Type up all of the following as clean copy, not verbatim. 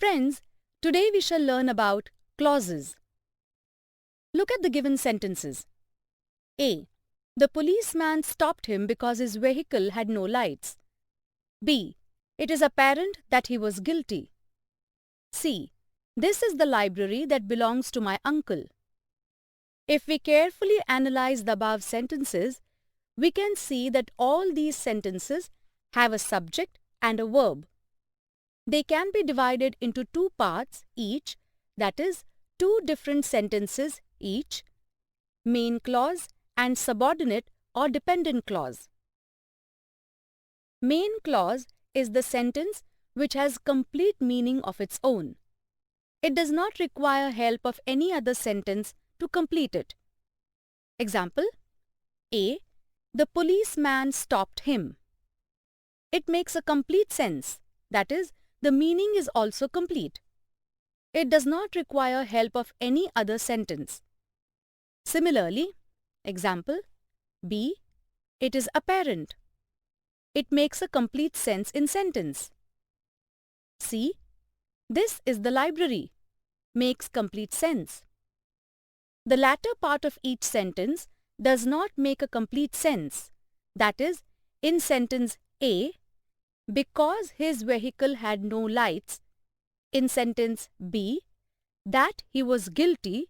Friends, today we shall learn about clauses. Look at the given sentences. A. The policeman stopped him because his vehicle had no lights. B. It is apparent that he was guilty. C. This is the library that belongs to my uncle. If we carefully analyze the above sentences, we can see that all these sentences have a subject and a verb. They can be divided into two parts each, that is, two different sentences each, main clause and subordinate or dependent clause. Main clause is the sentence which has complete meaning of its own. It does not require help of any other sentence to complete it. Example: A. The policeman stopped him. It makes a complete sense, that is, the meaning is also complete. It does not require help of any other sentence. Similarly, example B. It is apparent. It makes a complete sense in sentence. C. This is the library. Makes complete sense. The latter part of each sentence does not make a complete sense. That is, in sentence A, because his vehicle had no lights, in sentence B, that he was guilty,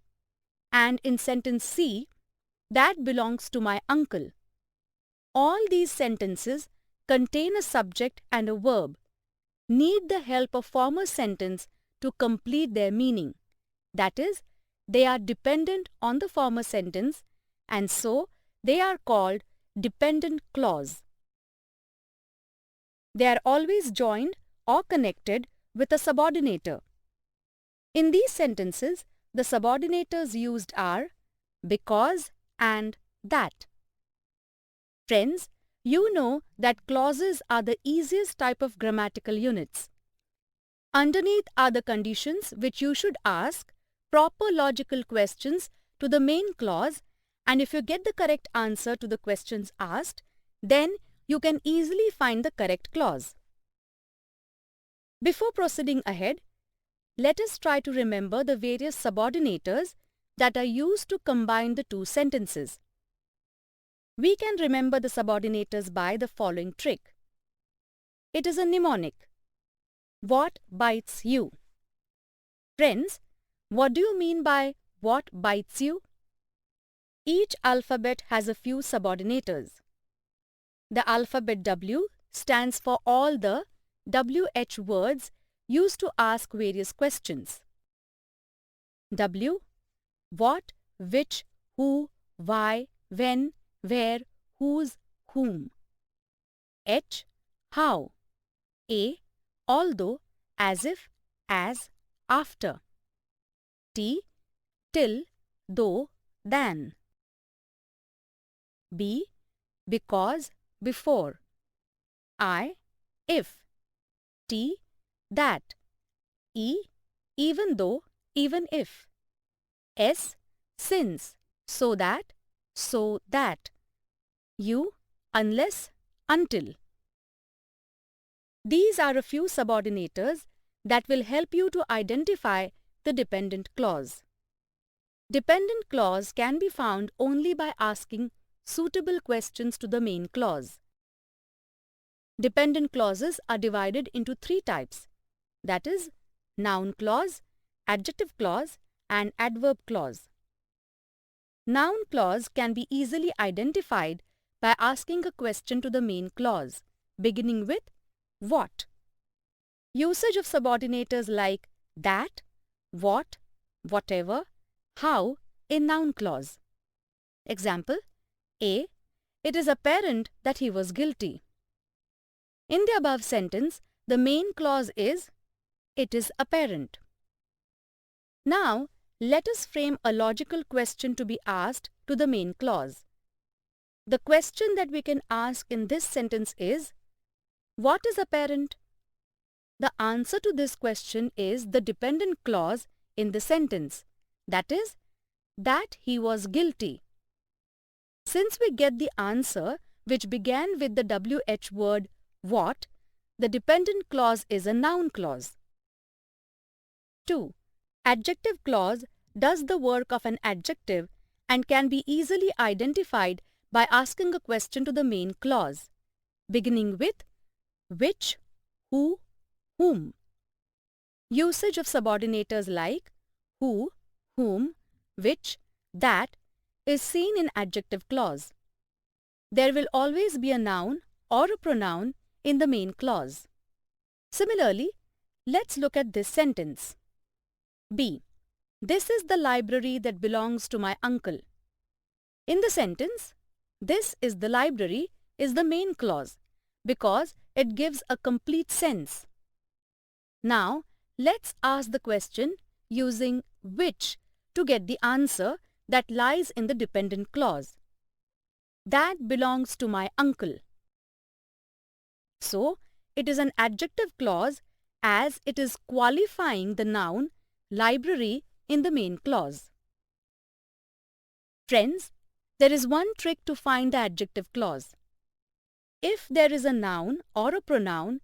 and in sentence C, that belongs to my uncle. All these sentences contain a subject and a verb, need the help of former sentence to complete their meaning. That is, they are dependent on the former sentence, and so they are called dependent clause. They are always joined or connected with a subordinator. In these sentences, the subordinators used are because and that. Friends, you know that clauses are the easiest type of grammatical units. Underneath are the conditions which you should ask proper logical questions to the main clause, and if you get the correct answer to the questions asked, then you can easily find the correct clause. Before proceeding ahead, let us try to remember the various subordinators that are used to combine the two sentences. We can remember the subordinators by the following trick. It is a mnemonic. What bites you? Friends, what do you mean by what bites you? Each alphabet has a few subordinators. The alphabet W stands for all the WH words used to ask various questions. W, what, which, who, why, when, where, whose, whom. H, how. A, although, as if, as, after. T, till, though, than. B, because, before. I, if. T, that. E, even though, even if. S, since, so that, so that. U, unless, until. These are a few subordinators that will help you to identify the dependent clause. Dependent clause can be found only by asking suitable questions to the main clause. Dependent clauses are divided into three types, that is, noun clause, adjective clause, and adverb clause. Noun clause can be easily identified by asking a question to the main clause, beginning with what. Usage of subordinators like that, what, whatever, how in noun clause. Example: A. It is apparent that he was guilty. In the above sentence, the main clause is it is apparent. Now, let us frame a logical question to be asked to the main clause. The question that we can ask in this sentence is, what is apparent? The answer to this question is the dependent clause in the sentence, that is, that he was guilty. Since we get the answer which began with the WH word what, the dependent clause is a noun clause. 2. Adjective clause does the work of an adjective and can be easily identified by asking a question to the main clause, beginning with which, who, whom. Usage of subordinators like who, whom, which, that is seen in adjective clause. There will always be a noun or a pronoun in the main clause. Similarly, let's look at this sentence. B. This is the library that belongs to my uncle. In the sentence, this is the library is the main clause because it gives a complete sense. Now, let's ask the question using which to get the answer that lies in the dependent clause. That belongs to my uncle. So, it is an adjective clause as it is qualifying the noun library in the main clause. Friends, there is one trick to find the adjective clause. If there is a noun or a pronoun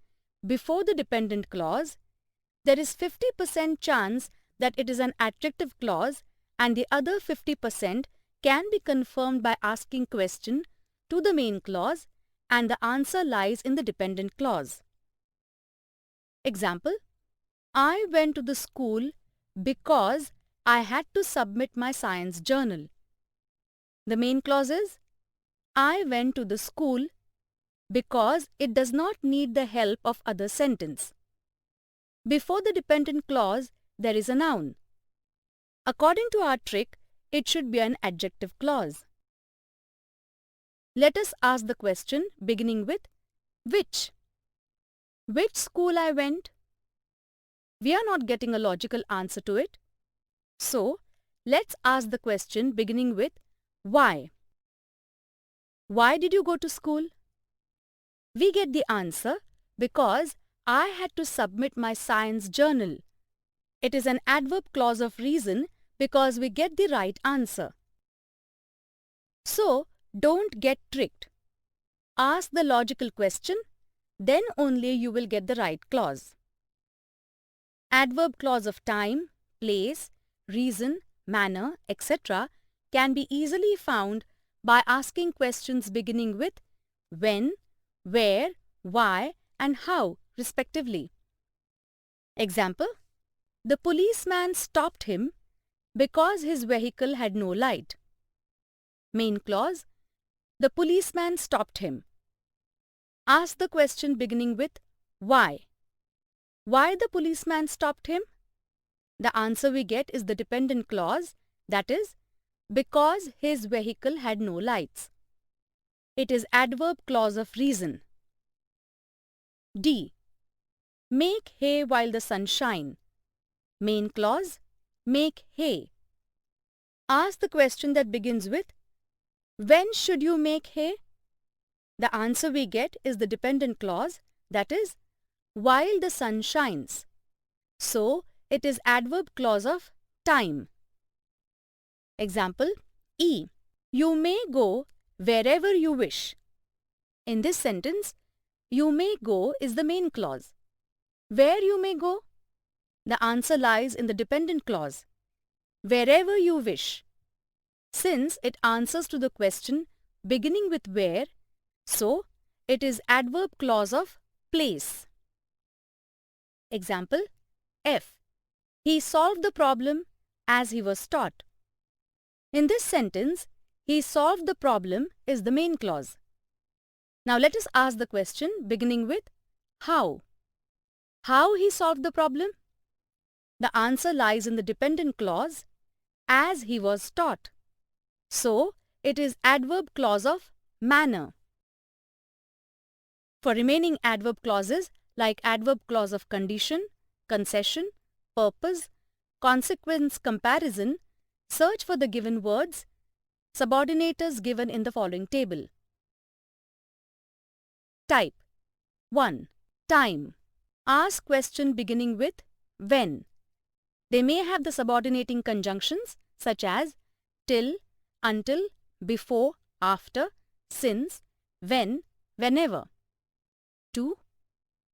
before the dependent clause, there is 50% chance that it is an adjective clause and the other 50% can be confirmed by asking question to the main clause and the answer lies in the dependent clause. Example, I went to the school because I had to submit my science journal. The main clause is I went to the school because it does not need the help of other sentence. Before the dependent clause, there is a noun. According to our trick, it should be an adjective clause. Let us ask the question beginning with which. Which school I went? We are not getting a logical answer to it. So, let's ask the question beginning with why. Why did you go to school? We get the answer because I had to submit my science journal. It is an adverb clause of reason because we get the right answer. So, don't get tricked. Ask the logical question, then only you will get the right clause. Adverb clause of time, place, reason, manner, etc. can be easily found by asking questions beginning with when, where, why and how respectively. Example, the policeman stopped him because his vehicle had no light. Main clause, the policeman stopped him. Ask the question beginning with why. Why the policeman stopped him? The answer we get is the dependent clause, that is, because his vehicle had no lights. It is adverb clause of reason. D. Make hay while the sun shines. Main clause, make hay. Ask the question that begins with, when should you make hay? The answer we get is the dependent clause, that is, while the sun shines. So, it is adverb clause of time. Example, E. You may go wherever you wish. In this sentence, you may go is the main clause. Where you may go? The answer lies in the dependent clause. Wherever you wish. Since it answers to the question beginning with where, so it is adverb clause of place. Example, F. He solved the problem as he was taught. In this sentence, he solved the problem is the main clause. Now let us ask the question beginning with how. How he solved the problem? The answer lies in the dependent clause as he was taught. So, it is adverb clause of manner. For remaining adverb clauses like adverb clause of condition, concession, purpose, consequence comparison, search for the given words, subordinators given in the following table. Type 1. Time. Ask question beginning with when. They may have the subordinating conjunctions such as till, until, before, after, since, when, whenever. 2.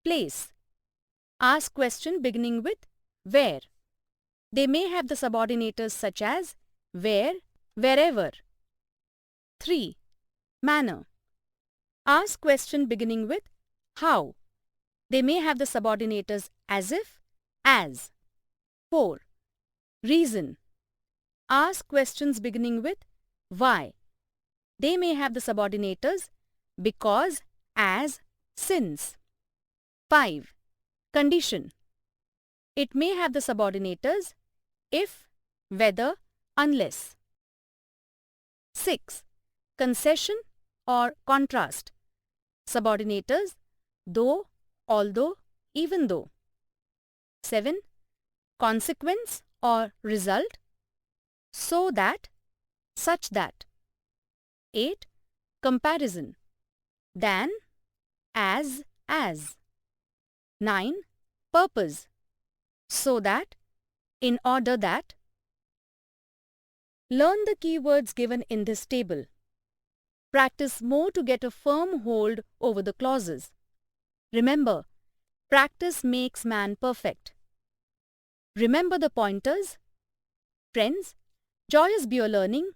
Place. Ask question beginning with where. They may have the subordinators such as where, wherever. 3. Manner. Ask question beginning with how. They may have the subordinators as if, as. 4. Reason. Ask questions beginning with why. They may have the subordinators because, as, since. 5. Condition. It may have the subordinators if, whether, unless. 6. Concession or contrast. Subordinators though, although, even though. 7. Consequence or result. So that, such that. 8. Comparison. Than, as. 9. Purpose. So that, in order that. Learn the keywords given in this table. Practice more to get a firm hold over the clauses. Remember, practice makes man perfect. Remember the pointers? Friends, joyous be your learning.